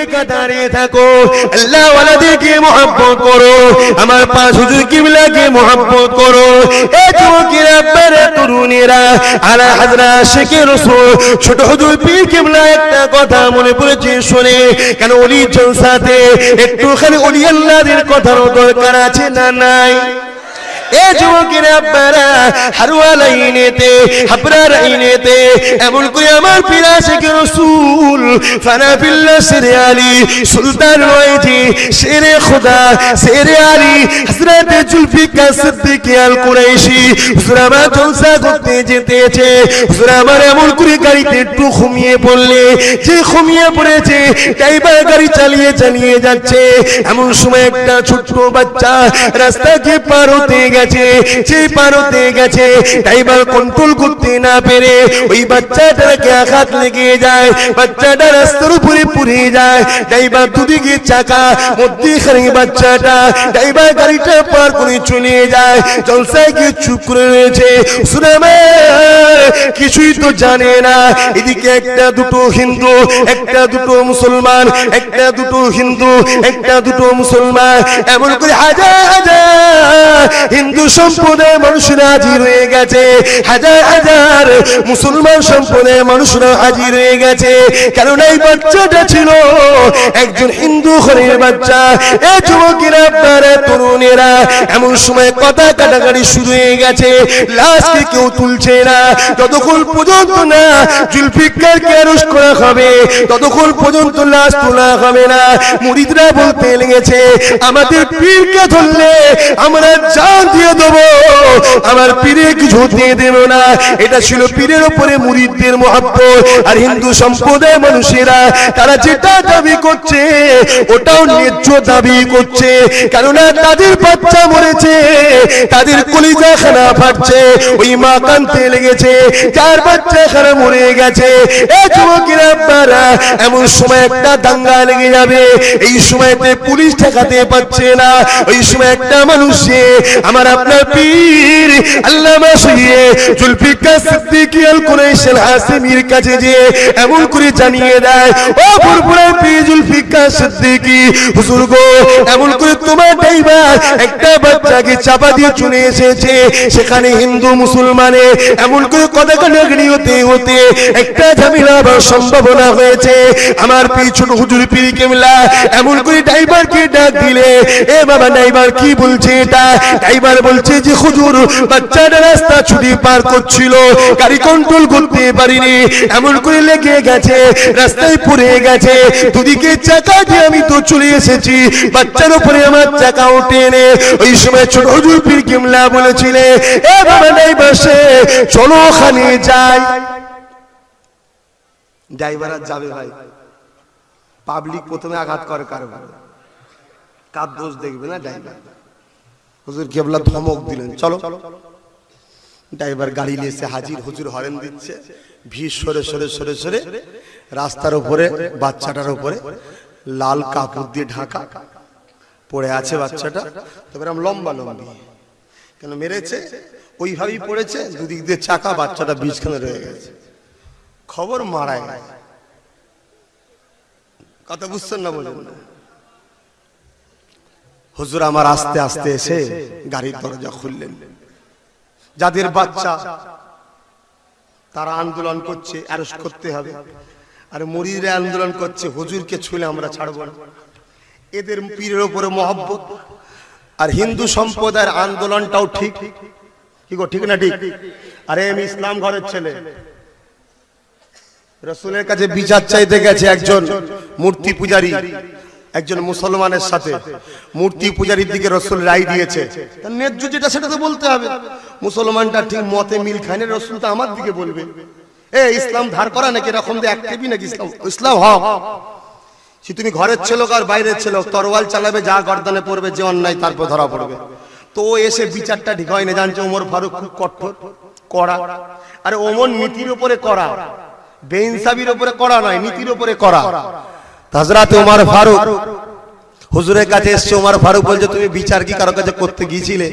একা দাঁড়িয়ে থাকো, আল্লাহ ওয়ালাদেরকে মহব্বত করো, আমার পাঁচ হুজুর কিবলাকে মহব্বত করো। এ যুবকেরা, আপনারা তরুণেরা, আলা হযরত আশিকে রাসূল ছোট হুজুর পীর কিবলা একটা কথা মনে পড়েছে শুনে, কেন ওলি জলসাতে একটুখানি ওলি আল্লাহদের কথারও দরকার আছে না নাই? এ যুবকেরা, আপনারা হারওয়াল আইনেতে, হাবরার আইনেতে এমন করে আমার পীর আশিকে রাসূল ফানা বিল্লাহ শেরে আলী সুলতান রয়েছে, শেরে খোদা শেরে আলী হযরত জুলফিকার সিদ্দিক আল কুরাইশি হুজুর আমার জলসা করতে যেতেছে। হুজুর আমার এমন করে গাড়িতে একটু ঘুমিয়ে পড়লে, যে ঘুমিয়ে পড়েছে ড্রাইভার গাড়ি চালিয়ে চালিয়ে যাচ্ছে, এমন সময় একটা ছোট্ট বাচ্চা রাস্তাকে পার হতে গেছে, যে পার হতে গেছে ড্রাইভার কন্ট্রোল করতে না পেরে ওই বাচ্চাটাকে আঘাত লেগে যায়, বাচ্চাটা রাস্তার উপরে পড়ে যায়, ড্রাইভার দুদিকে চাকা মধ্যখানে বাচ্চাটা, ড্রাইভার গাড়িটা পার করে চলে যায়, জলসায় গিয়ে চুপ করে রয়েছে। সুনামে কিছুই তো জানে না, এদিকে একটা দুটো হিন্দু, একটা দুটো মুসলমান, একটা দুটো হিন্দু, একটা দুটো মুসলমান, এমন করে হাজার হাজার হিন্দু সম্প্রদায়ের মানুষরা হাজির হয়ে গেছে, হাজার হাজার মুসলমান সম্প্রদায়ের মানুষরা হাজির হয়ে গেছে। কারণ এই বাচ্চাটা ছিল একজন হিন্দু ঘরের বাচ্চা। এ যুবকেরা, আপনারা তরুণেরা, এমন সময় কথা কাটাকাটি শুরু হয়ে গেছে, লাশকে কেউ তুলছে না, যতক্ষণ পর্যন্ত না জুলফিকারকে অ্যারেস্ট করা হবে ততক্ষণ পর্যন্ত লাশ তোলা হবে না। মুরিদরা বলতে লেগেছে, আমাদের পীরকে ধরলে আমরা জান দিয়ে দেবো, আমার পীরে কিছু দিয়ে দেব না। এটা ছিল পীরের উপরে মুরিদদের মহব্বত। আর হিন্দু সম্প্রদায়ের মানুষেরা তারা যেটা দাবি করছে ওটাও ন্যায্য দাবি করছে, কেননা তাদের বাচ্চা মরেছে, তাদের কলিজা খানা ফাটছে, ওই মা কাঁদতে লেগেছে, যার বাচ্চা খানা মরে গেছে। এ যুবকেরা, আপনারা এমন সময় একটা দাঙ্গা লেগে যাবে, এই সময়তে পুলিশ ঠেকাতে পারছে না, ওই সময় একটা মানুষে আমার আপনার পীর আল্লামা শহীদ জুলফিকার সিদ্দিক আল কুরাইশি আল হাসিমির কাছে যে এমন করে জানিয়ে দেয়, ও ফুরফুরা পীর জুলফিকার সিদ্দিকী হুজুর গো, এমন করে তোমার ড্রাইভার একটা বাচ্চাকে চাপা দিয়ে চলে এসেছে, সেখানে হিন্দু মুসলমানে এমন করে কথা কাটাকাটি হতে হতে একটা ঝামেলা হবার সম্ভাবনা হয়েছে। আমার পীর ছোট হুজুর পীর কেবলা এমন করে ড্রাইভারকে ডাক দিলে, এ বাবা ড্রাইভার কি বলছে এটা? ড্রাইভার বলছে যে হুজুর, বাচ্চাটা রাস্তা ছুটি পার করছিল, গাড়ি কন্ট্রোল করতে পারিনি, এমন করে লেগে গেছে, রাস্তায় পড়ে গেছে, দুদিকে চাকা দিয়ে আমি তো চলে এসেছি, বাচ্চার উপরে আমার চাকা উঠে এনে। ওই সময় ছোট হুজুর পীর কেবলা বলেছিলেন, এ বাবা ড্রাইভার সে চলো ওখানে যাই। ড্রাইভার আর যাবে ভাই, পাবলিক প্রথমে আঘাত করে কার দোষ দেখবে না ড্রাইভার। হুজুর কেবলা ধমক দিলেন, চলো। ড্রাইভার গাড়ি নিয়ে এসে হাজির, হুজুর হরেন দিচ্ছে, ভিড় সরে সরে সরে সরে রাস্তার উপরে বাচ্চাটার উপরে লাল কাপড় দিয়ে ঢাকা পড়ে আছে বাচ্চাটা। তবে লম্বা লম্বি, কেন মেরেছে ওইভাবেই পড়েছে, দুদিক দিয়ে চাকা, বাচ্চাটা বীজখানে রয়ে গেছে। খবর মারায় কথা বুঝছেন না বলেন না। হুজুর আমার আস্তে আস্তে এসে গাড়ির দরজা খুললেন। যাদের বাচ্চা তারা আন্দোলন করছে, অ্যারেস্ট করতে হবে, আর মুরিদরা আন্দোলন করছে হুজুরকে ছুঁলে আমরা ছাড়বো না। এদের পীরের উপরে মহব্বত। আর হিন্দু সম্প্রদায়ের আন্দোলনটাও ঠিক, কি গো ঠিক না ঠিক? আরে আমি ইসলাম ঘরের ছেলে, রাসূলের কাছে বিচার চাইতে গেছে একজন মূর্তি পূজারী, একজন মুসলমানের সাথে মূর্তি পূজারীর দিকে রাসূল রায় দিয়েছে, তার ন্যায্য যেটা সেটা তো বলতে হবে। মুসলমানটা ঠিক মতে মিল খায় না, রাসূল তো আমার দিকে বলবে, এ ইসলাম ধার করা নাকি এরকম দিয়ে একটিভি নাকি ইসলাম? ইসলাম হক। সে তুমি ঘরের ছেলে আর বাইরের ছেলে, তরোয়াল চালাবে, যা গর্দানে পড়বে, যে অন্যায় তারপর ধরা পড়বে। তো এসে বিচারটা ঠিক হয় না, জানছে ওমর ফারুক খুব কঠোর কড়া। আরে ওমর নীতির উপরে কড়া, বেইনসাবির উপরে কড়া নয়, নীতির উপরে কড়া। হযরত ওমর ফারুক হুজুরের কাছে এসছে ওমর ফারুক বলছে তুমি বিচার কি কারো কাছে করতে গিয়েছিলে?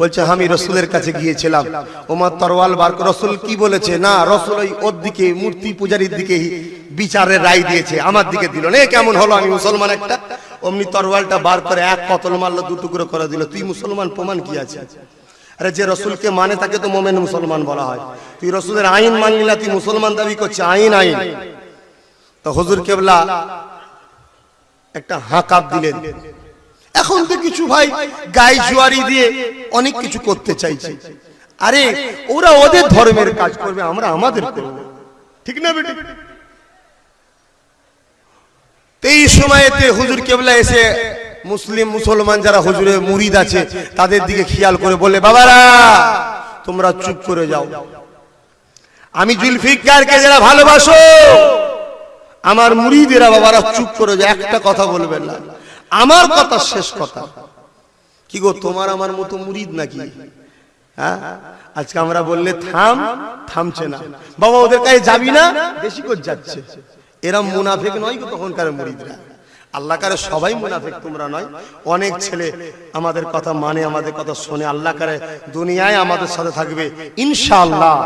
বলছে আমি রাসূলের কাছে গিয়েছিলাম। ওমর তরওয়াল বার করে, রাসূল কি বলেছে? না, রাসূল ওর দিকে, মূর্তি পূজারীর দিকে বিচারের রায় দিয়েছে, আমার দিকে দিল না। কেমন হলো, আমি মুসলমান একটা। অমনি তরওয়ালটা বার করে এক কতল মারলো, দু টুকরো করে দিল। তুই মুসলমান, প্রমাণ কি আছে? আরে যে রাসূলকে মানে তাকে তো মুমিন মুসলমান বলা হয়। তুই রাসূলের আইন মানলি না, তুই মুসলমান দাবি করছিস? আইন আইন। তো হুজুর কেবলা একটা হাঁকাপ দিলেন। এখন তো কিছু ভাই গায়ে জুয়ারি দিয়ে অনেক কিছু করতে চাইছে। আরে ওরা ওদের ধর্মের কাজ করবে, আমরা আমাদের করব, ঠিক না বেটি? এই সময়তে হুজুর কেবলা এসে মুসলিম মুসলমান যারা হুজুরের মুরিদ আছে তাদের দিকে খেয়াল করে বলে, বাবারা তোমরা চুপ করে যাও। আমি জুলফিকারকে যারা ভালোবাসো, আমার মুরিদেরা বাবারা চুপ করে যাও, একটা কথা বলবেন না, আমার কথা শেষ কথা। কি গো, তোমার আমার মতো মুরিদ নাকি? হ্যাঁ, আজকে আমরা বললে থাম, থামছে না। বাবা ওদের কাছে যাবি না, বেশি করে যাচ্ছে। এরা মুনাফিক নয় গো তখনকার মুরিদরা। আল্লাহ কারে সবাই মুনাফিক তোমরা নয়। অনেক ছেলে আমাদের কথা মানে, আমাদের কথা শোনে। আল্লাহ কারে দুনিয়ায় আমাদের সাথে থাকবে ইনশাআল্লাহ।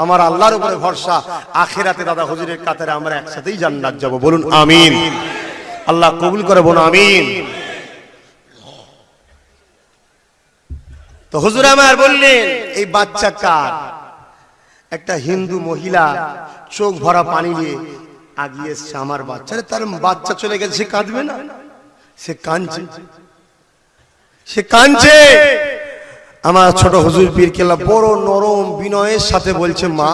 আমার আল্লাহর উপরে ভরসা, আখিরাতে দাদা হুজুরের কাতারে আমরা একসাথেই জান্নাত যাব। বলুন আমিন। আল্লাহ কবুল করে, বলুন আমিন। তো হুজুর আমার বললেন, এই বাচ্চা কার? একটা হিন্দু মহিলা চোখ ভরা পানি নিয়ে আগিয়ে এসছে। আমার বাচ্চা, তার বাচ্চা চলে গেছে, সে কাঁদবে না? সে কাঁদছে, সে কাঁদছে। আমার ছোট হুজুর পীর কেবলা বড় নরম বিনয়ের সাথে বলছে, মা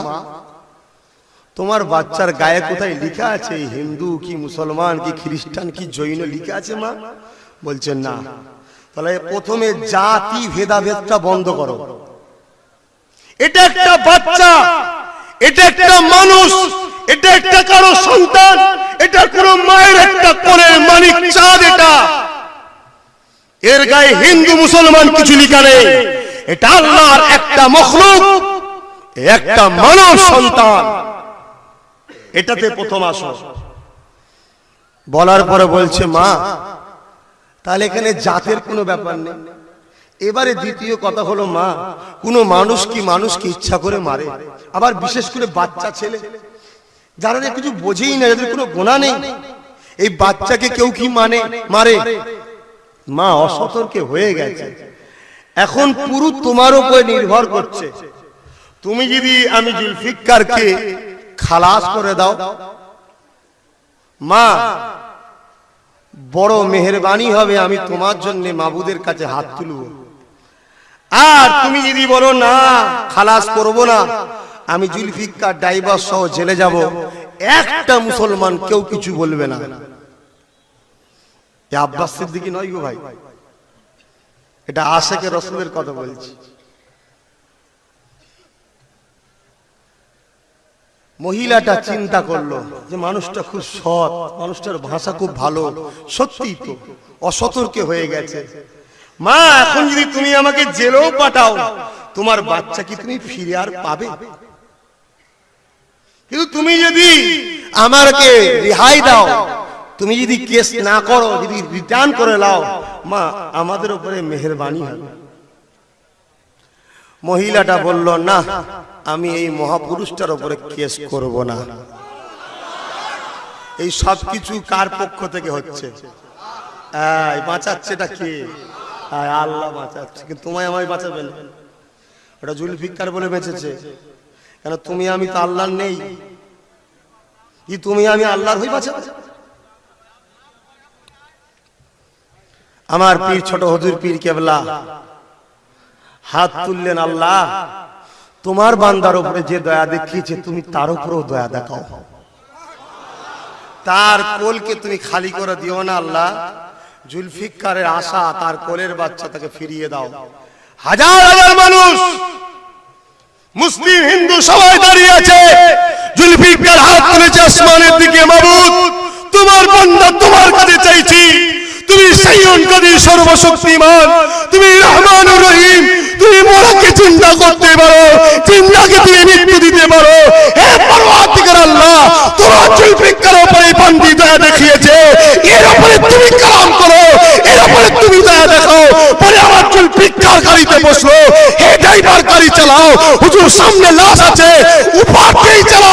তোমার বাচ্চার গায়ে কোথায় লেখা আছে হিন্দু কি মুসলমান কি খ্রিস্টান কি জৈন লেখা আছে মা? বলছেন না। তাহলে প্রথমে জাতি ভেদাভেদটা বন্ধ করো। এটা একটা বাচ্চা, এটা একটা মানুষ, এটা একটা কারো সন্তান, এটা কোনো মায়ের একটা কোলের মানিক চাঁদ। এটা এর গায়ে হিন্দু মুসলমান কিছু লেখা নেই। এটা আল্লাহর একটা মখলুক, একটা মানব সন্তান। এটাতে প্রথম আসো। বলার পরে বলছে, মা তাহলে এখানে জাতের কোনো ব্যাপার নেই। এবারে দ্বিতীয় কথা হলো, মা কোনো মানুষ কি মানুষকে ইচ্ছা করে মারে? আবার বিশেষ করে বাচ্চা ছেলে যারা কিছু বোঝেই না, যাদের কোনো গুনাহ নেই, এই বাচ্চাকে কেউ কি মারে? মা অসতর্কে হয়ে গেছে। এখন পুরো তোমার উপরে নির্ভর করছে। তুমি যদি আমি জুলফিকারকে খালাস করে দাও, মা বড় মেহেরবানি হবে, আমি তোমার জন্য মাবুদের কাছে হাত তুলব। আর তুমি যদি বলো না খালাস করব না, আমি জুলফিকার ডাইভার সহ জেলে যাব, একটা মুসলমান কেউ কিছু বলবে না। আব্বাস সিদ্দিকী নয় গো ভাই, এটা আশেকে রাসূলের কথা বলছি। মহিলাটা চিন্তা করলো যে মানুষটা খুব সৎ, মানুষটার ভাষা খুব ভালো, সত্যি তো অসতর্কে হয়ে গেছে। মা এখন যদি তুমি আমাকে জেলেও পাঠাও, তোমার বাচ্চা কি তুমি ফিরে আর পাবে? কিন্তু তুমি যদি আমাকে রেহাই দাও, তুমি যদি কেস না করো, যদি রিটার্ন করে নাও, মা আমাদের উপরে মেহেরবানি হবে। মহিলাটা বলল, না আমি এই মহাপুরুষটার উপরে কেস করব না। এই সব কিছু কার পক্ষ থেকে হচ্ছে? বাঁচাচ্ছেটা কে? আল্লাহ বাঁচাচ্ছে। কিন্তু তোমায় আমায় বাঁচাবেন, ওটা জুলফিকার বলে বেঁচেছে। কেন তুমি আমি তো আল্লাহর নেই, কি তুমি আমি আল্লাহর হই বাঁচাবে? আমার পীর ছোট হুজুর পীর কেবলা হাত তুললেন, আল্লাহ তোমার বান্দার উপরে যে দয়া দেখিয়েছে তুমি তার উপরেও দয়া দেখাও। তার কোলকে তুমি খালি করে দিও না আল্লাহ। জুলফিকারের আশা, তার কোলের বাচ্চা তাকে ফিরিয়ে দাও। হাজার হাজার মানুষ মুসলিম হিন্দু সবাই দাঁড়িয়ে আছে, জুলফিকার হাত তুলেছে আসমানের দিকে, মাবুদ তোমার বান্দা তোমার কাছে চাইছি, তুমি সাইয়্যুন কাদির সর্বশক্তিমান, তুমি রহমানুর রহিম, তুমি মরাকে চিন্তা করতে পারো, জিন্দাকে তুমি মৃত্যু দিতে পারো। হে পরওয়ারদিগার আল্লাহ, তোমার জুলফিকারের উপরে বান্দি দয়া দেখিয়েছে, এর উপরে তুমি কালাম করো, ভিক্ষার গাড়িতে বসলো, হে ড্রাইভার গাড়ি চালাও, হুজুর সামনে লাশ আছে, উপর দিয়েই চালাও।